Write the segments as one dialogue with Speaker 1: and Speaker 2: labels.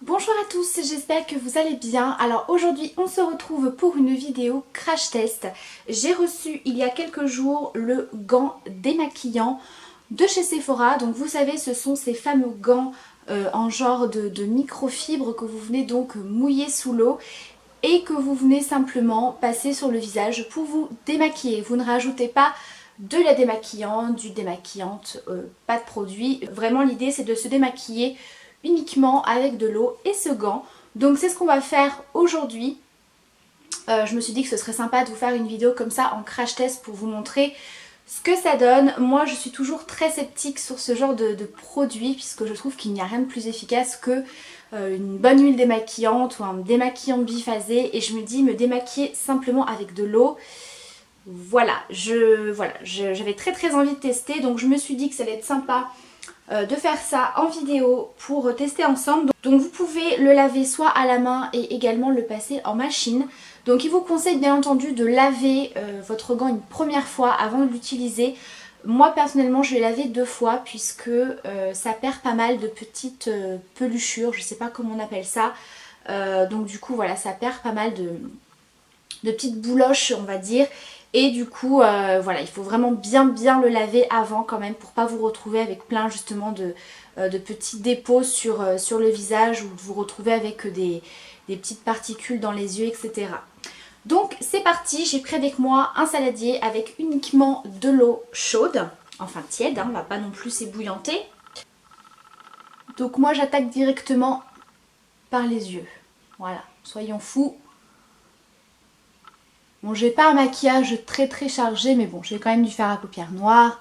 Speaker 1: Bonjour à tous, j'espère que vous allez bien. Alors aujourd'hui on se retrouve pour une vidéo crash test. J'ai reçu il y a quelques jours le gant démaquillant de chez Sephora. Donc vous savez, ce sont ces fameux gants en genre de microfibre que vous venez donc mouiller sous l'eau et que vous venez simplement passer sur le visage pour vous démaquiller. Vous ne rajoutez pas de la démaquillant, du démaquillante, pas de produit. Vraiment l'idée c'est de se démaquiller uniquement avec de l'eau et ce gant. Donc c'est ce qu'on va faire aujourd'hui. Je me suis dit que ce serait sympa de vous faire une vidéo comme ça en crash test pour vous montrer ce que ça donne. Moi je suis toujours très sceptique sur ce genre de produit puisque je trouve qu'il n'y a rien de plus efficace que une bonne huile démaquillante ou un démaquillant biphasé, et je me dis me démaquiller simplement avec de l'eau. J'avais très envie de tester, donc je me suis dit que ça allait être sympa de faire ça en vidéo pour tester ensemble. Donc vous pouvez le laver soit à la main et également le passer en machine. Donc il vous conseille bien entendu de laver votre gant une première fois avant de l'utiliser. Moi personnellement je l'ai lavé 2 fois puisque ça perd pas mal de petites peluchures, je sais pas comment on appelle ça. Donc du coup voilà, ça perd pas mal de petites bouloches on va dire. Et du coup voilà, il faut vraiment bien le laver avant quand même pour pas vous retrouver avec plein justement de petits dépôts sur le visage, ou de vous retrouver avec des petites particules dans les yeux, etc. Donc c'est parti, j'ai pris avec moi un saladier avec uniquement de l'eau chaude, enfin tiède, hein, on va pas non plus s'ébouillanter. Donc moi j'attaque directement par les yeux, voilà, soyons fous. Bon, j'ai pas un maquillage très chargé, mais bon, j'ai quand même dû faire à paupières noires,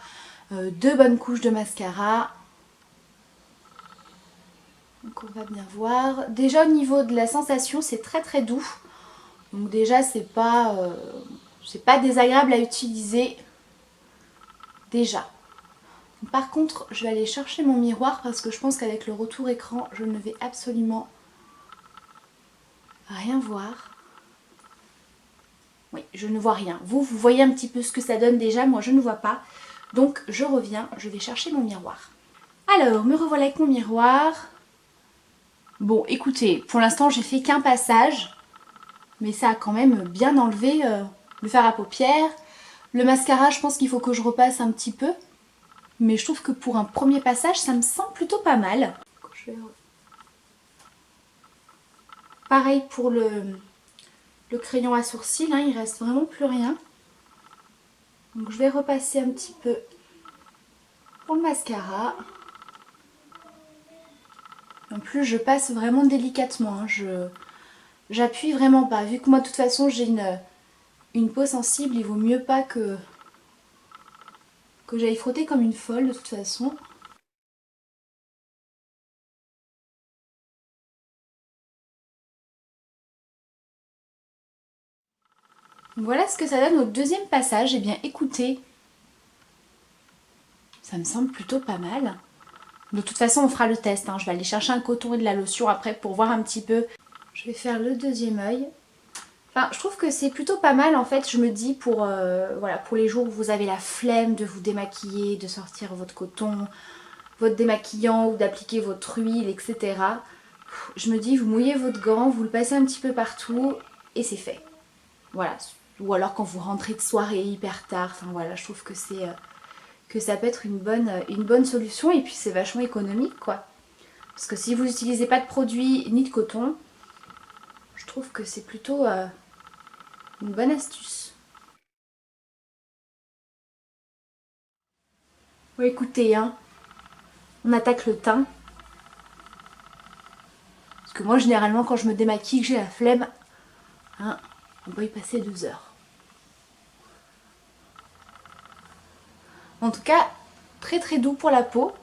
Speaker 1: 2 bonnes couches de mascara. Donc on va bien voir. Déjà au niveau de la sensation, c'est très doux. Donc déjà c'est pas désagréable à utiliser. Déjà. Par contre, je vais aller chercher mon miroir parce que je pense qu'avec le retour écran, je ne vais absolument rien voir. Oui, je ne vois rien. Vous voyez un petit peu ce que ça donne déjà, moi je ne vois pas. Donc je reviens, je vais chercher mon miroir. Alors, me revoilà avec mon miroir. Bon, écoutez, pour l'instant j'ai fait qu'un passage, mais ça a quand même bien enlevé le fard à paupières. Le mascara, je pense qu'il faut que je repasse un petit peu, mais je trouve que pour un premier passage, ça me semble plutôt pas mal. Pareil pour le crayon à sourcils, hein, il reste vraiment plus rien. Donc je vais repasser un petit peu pour le mascara. En plus, je passe vraiment délicatement, hein. J'appuie vraiment pas. Vu que moi, de toute façon, j'ai une peau sensible, il vaut mieux pas que j'aille frotter comme une folle, de toute façon. Voilà ce que ça donne au deuxième passage. Eh bien, écoutez, ça me semble plutôt pas mal. De toute façon, on fera le test, hein. Je vais aller chercher un coton et de la lotion après pour voir un petit peu. Je vais faire le deuxième œil. Enfin, je trouve que c'est plutôt pas mal en fait, je me dis, voilà, pour les jours où vous avez la flemme de vous démaquiller, de sortir votre coton, votre démaquillant ou d'appliquer votre huile, etc. Je me dis, vous mouillez votre gant, vous le passez un petit peu partout et c'est fait. Voilà. Ou alors quand vous rentrez de soirée hyper tard, enfin voilà, je trouve que que ça peut être une bonne solution, et puis c'est vachement économique quoi. Parce que si vous n'utilisez pas de produits ni de coton, je trouve que c'est plutôt une bonne astuce. Bon, écoutez, hein, on attaque le teint. Parce que moi généralement quand je me démaquille, que j'ai la flemme, hein, on peut y passer 2 heures. En tout cas, très doux pour la peau.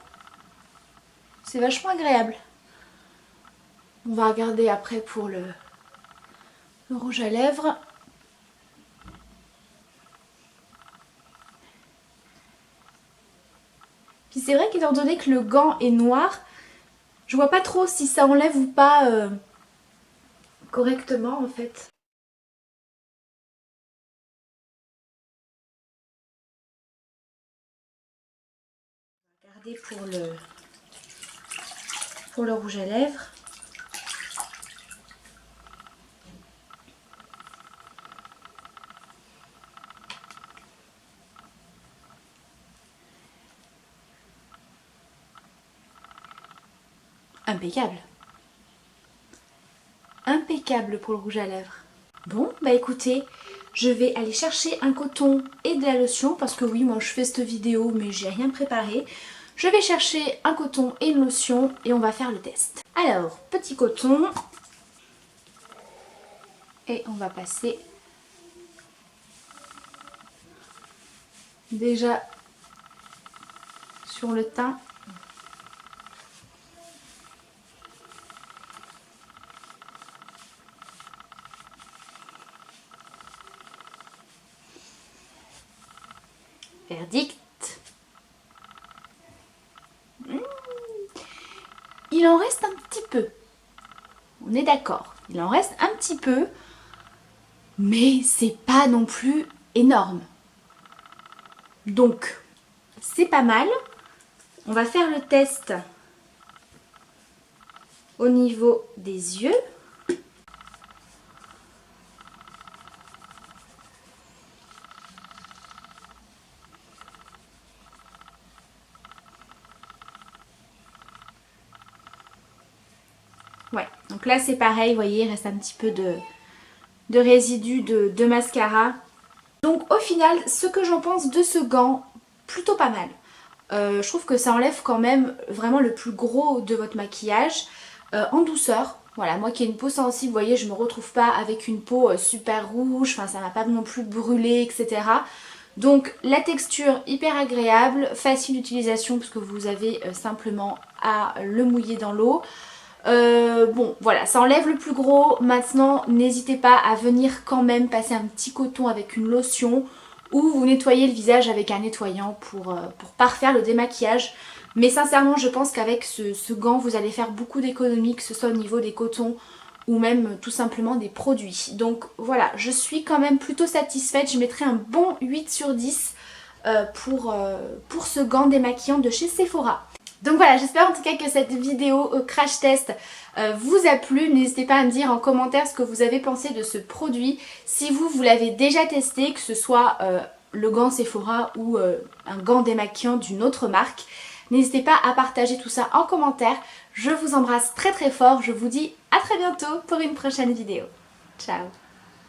Speaker 1: C'est vachement agréable. On va regarder après pour le rouge à lèvres. Puis c'est vrai qu'étant donné que le gant est noir, je vois pas trop si ça enlève ou pas correctement en fait. Regardez pour le rouge à lèvres. Impeccable. Impeccable pour le rouge à lèvres. Bon, bah écoutez, je vais aller chercher un coton et de la lotion parce que oui, moi je fais cette vidéo mais j'ai rien préparé. Je vais chercher un coton et une lotion et on va faire le test. Alors, petit coton. Et on va passer déjà sur le teint. Verdict. Il en reste un petit peu. On est d'accord. Il en reste un petit peu. Mais c'est pas non plus énorme. Donc, c'est pas mal. On va faire le test au niveau des yeux. Ouais, donc là c'est pareil, vous voyez, il reste un petit peu de résidus de mascara. Donc au final, ce que j'en pense de ce gant, plutôt pas mal. Je trouve que ça enlève quand même vraiment le plus gros de votre maquillage en douceur. Voilà, moi qui ai une peau sensible, vous voyez, je me retrouve pas avec une peau super rouge, enfin ça m'a pas non plus brûlé, etc. Donc la texture hyper agréable, facile d'utilisation parce que vous avez simplement à le mouiller dans l'eau. Bon voilà, ça enlève le plus gros. Maintenant n'hésitez pas à venir quand même passer un petit coton avec une lotion ou vous nettoyez le visage avec un nettoyant pour parfaire le démaquillage. Mais sincèrement je pense qu'avec ce gant vous allez faire beaucoup d'économies, que ce soit au niveau des cotons ou même tout simplement des produits. Donc voilà, je suis quand même plutôt satisfaite, je mettrai un bon 8 sur 10 pour ce gant démaquillant de chez Sephora. Donc voilà, j'espère en tout cas que cette vidéo crash test vous a plu. N'hésitez pas à me dire en commentaire ce que vous avez pensé de ce produit. Si vous l'avez déjà testé, que ce soit le gant Sephora ou un gant démaquillant d'une autre marque. N'hésitez pas à partager tout ça en commentaire. Je vous embrasse très très fort. Je vous dis à très bientôt pour une prochaine vidéo. Ciao!